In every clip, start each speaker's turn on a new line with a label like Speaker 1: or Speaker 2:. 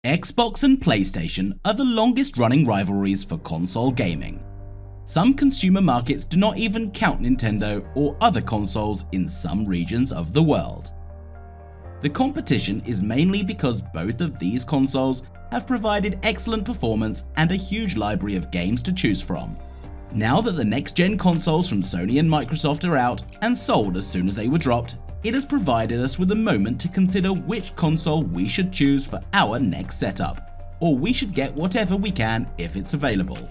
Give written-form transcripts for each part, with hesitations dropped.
Speaker 1: Xbox and PlayStation are the longest running rivalries for console gaming. Some consumer markets do not even count Nintendo or other consoles in some regions of the world. The competition is mainly because both of these consoles have provided excellent performance and a huge library of games to choose from. Now that the next-gen consoles from Sony and Microsoft are out and sold as soon as they were dropped, it has provided us with a moment to consider which console we should choose for our next setup, or we should get whatever we can if it's available.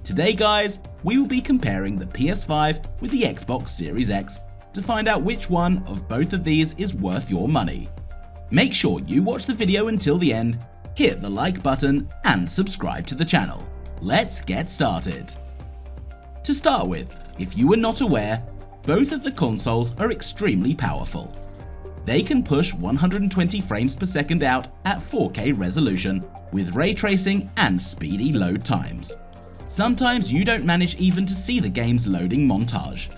Speaker 1: Today guys, we will be comparing the PS5 with the Xbox Series X to find out which one of both of these is worth your money. Make sure you watch the video until the end, hit the like button and subscribe to the channel. Let's get started. To start with, if you were not aware, both of the consoles are extremely powerful. They can push 120 frames per second out at 4K resolution with ray tracing and speedy load times. Sometimes you don't manage even to see the game's loading montage.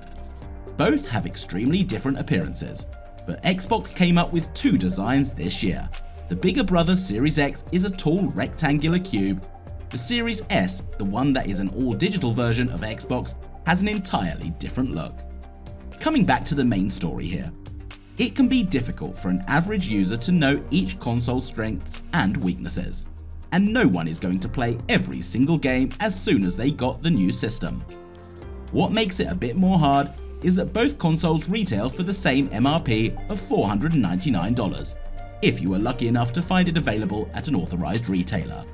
Speaker 1: Both have extremely different appearances, but Xbox came up with two designs this year. The bigger brother Series X is a tall rectangular cube. The Series S, the one that is an all-digital version of Xbox, has an entirely different look. Coming back to the main story here, it can be difficult for an average user to know each console's strengths and weaknesses, and no one is going to play every single game as soon as they got the new system. What makes it a bit more hard is that both consoles retail for the same MRP of $499, if you are lucky enough to find it available at an authorized retailer.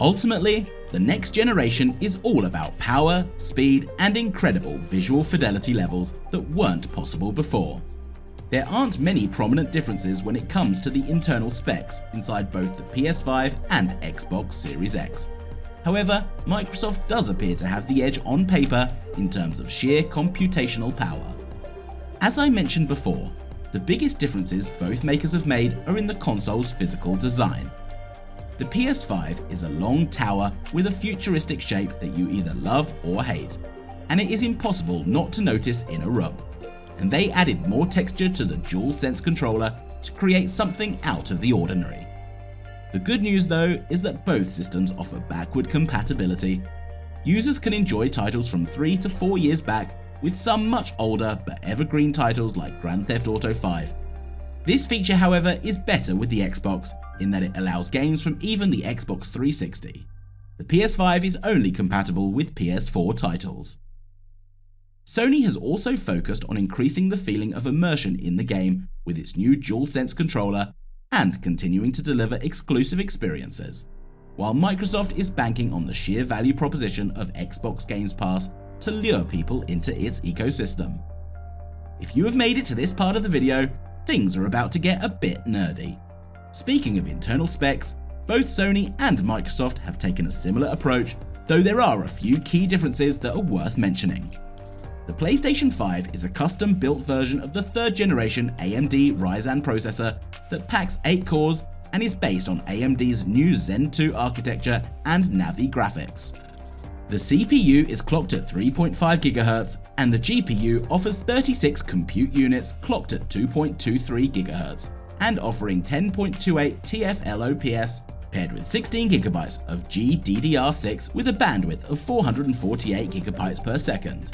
Speaker 1: Ultimately, the next generation is all about power, speed, and incredible visual fidelity levels that weren't possible before. There aren't many prominent differences when it comes to the internal specs inside both the PS5 and Xbox Series X. However, Microsoft does appear to have the edge on paper in terms of sheer computational power. As I mentioned before, the biggest differences both makers have made are in the console's physical design. The PS5 is a long tower with a futuristic shape that you either love or hate, and it is impossible not to notice in a room. And they added more texture to the DualSense controller to create something out of the ordinary. The good news though is that both systems offer backward compatibility. Users can enjoy titles from 3 to 4 years back, with some much older but evergreen titles like Grand Theft Auto 5. This feature, however, is better with the Xbox in that it allows games from even the Xbox 360. The PS5 is only compatible with PS4 titles. Sony has also focused on increasing the feeling of immersion in the game with its new DualSense controller and continuing to deliver exclusive experiences, while Microsoft is banking on the sheer value proposition of Xbox Games Pass to lure people into its ecosystem. If you have made it to this part of the video, things are about to get a bit nerdy. Speaking of internal specs, both Sony and Microsoft have taken a similar approach, though there are a few key differences that are worth mentioning. The PlayStation 5 is a custom-built version of the 3rd generation AMD Ryzen processor that packs 8 cores and is based on AMD's new Zen 2 architecture and Navi graphics. The CPU is clocked at 3.5 GHz and the GPU offers 36 compute units clocked at 2.23 GHz and offering 10.28 TFLOPS paired with 16 GB of GDDR6 with a bandwidth of 448 GB per second.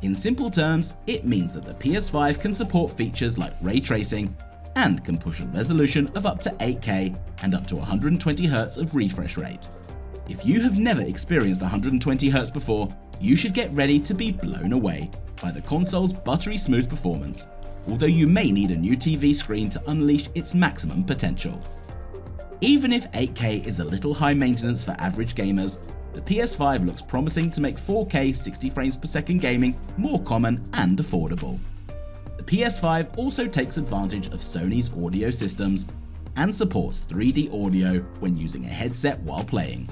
Speaker 1: In simple terms, it means that the PS5 can support features like ray tracing and can push a resolution of up to 8K and up to 120Hz of refresh rate. If you have never experienced 120Hz before, you should get ready to be blown away by the console's buttery smooth performance, although you may need a new TV screen to unleash its maximum potential. Even if 8K is a little high maintenance for average gamers, the PS5 looks promising to make 4K 60 frames per second gaming more common and affordable. The PS5 also takes advantage of Sony's audio systems and supports 3D audio when using a headset while playing.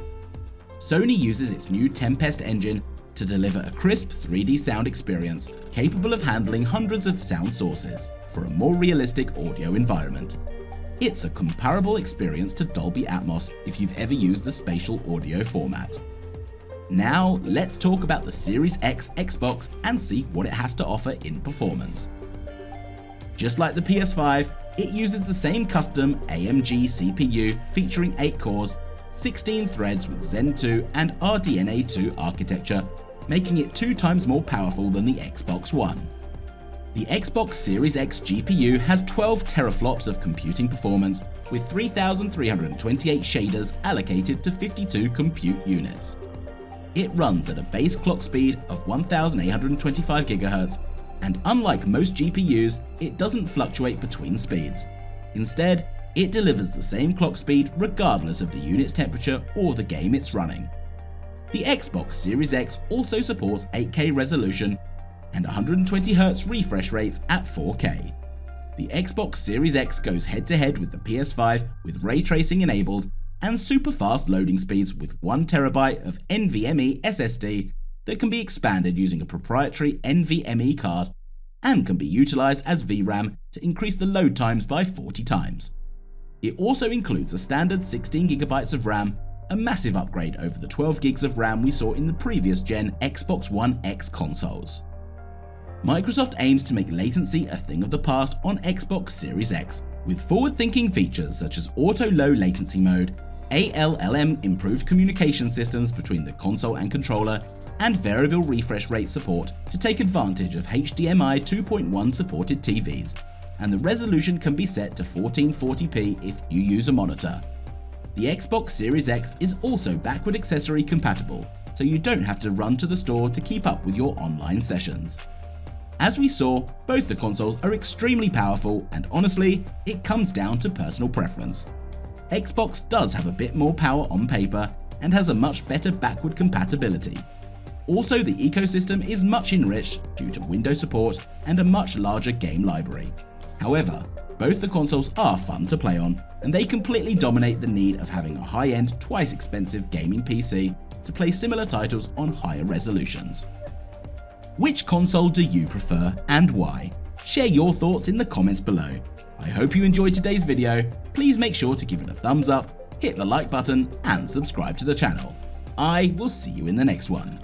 Speaker 1: Sony uses its new Tempest engine to deliver a crisp 3D sound experience capable of handling hundreds of sound sources for a more realistic audio environment. It's a comparable experience to Dolby Atmos if you've ever used the spatial audio format. Now let's talk about the Series X Xbox and see what it has to offer in performance. Just like the PS5, It uses the same custom AMG CPU featuring 8 cores, 16 threads with Zen 2 and RDNA 2 architecture, making it 2 times more powerful than the Xbox One. The Xbox Series X GPU has 12 teraflops of computing performance with 3,328 shaders allocated to 52 compute units. It runs at a base clock speed of 1,825 GHz, and unlike most GPUs, it doesn't fluctuate between speeds. Instead, it delivers the same clock speed regardless of the unit's temperature or the game it's running. The Xbox Series X also supports 8K resolution and 120Hz refresh rates at 4K. The Xbox Series X goes head-to-head with the PS5 with ray tracing enabled and super fast loading speeds with 1TB of NVMe SSD that can be expanded using a proprietary NVMe card and can be utilized as VRAM to increase the load times by 40 times. It also includes a standard 16GB of RAM, a massive upgrade over the 12GB of RAM we saw in the previous gen Xbox One X consoles. Microsoft aims to make latency a thing of the past on Xbox Series X, with forward-thinking features such as auto low latency mode, ALLM improved communication systems between the console and controller, and variable refresh rate support to take advantage of HDMI 2.1 supported TVs, and the resolution can be set to 1440p if you use a monitor. The Xbox Series X is also backward accessory compatible, so you don't have to run to the store to keep up with your online sessions. As we saw, both the consoles are extremely powerful, and honestly, it comes down to personal preference. Xbox does have a bit more power on paper and has a much better backward compatibility. Also, the ecosystem is much enriched due to Windows support and a much larger game library. However, both the consoles are fun to play on, and they completely dominate the need of having a high-end, twice expensive gaming PC to play similar titles on higher resolutions. Which console do you prefer and why? Share your thoughts in the comments below. I hope you enjoyed today's video. Please make sure to give it a thumbs up, hit the like button and subscribe to the channel. I will see you in the next one.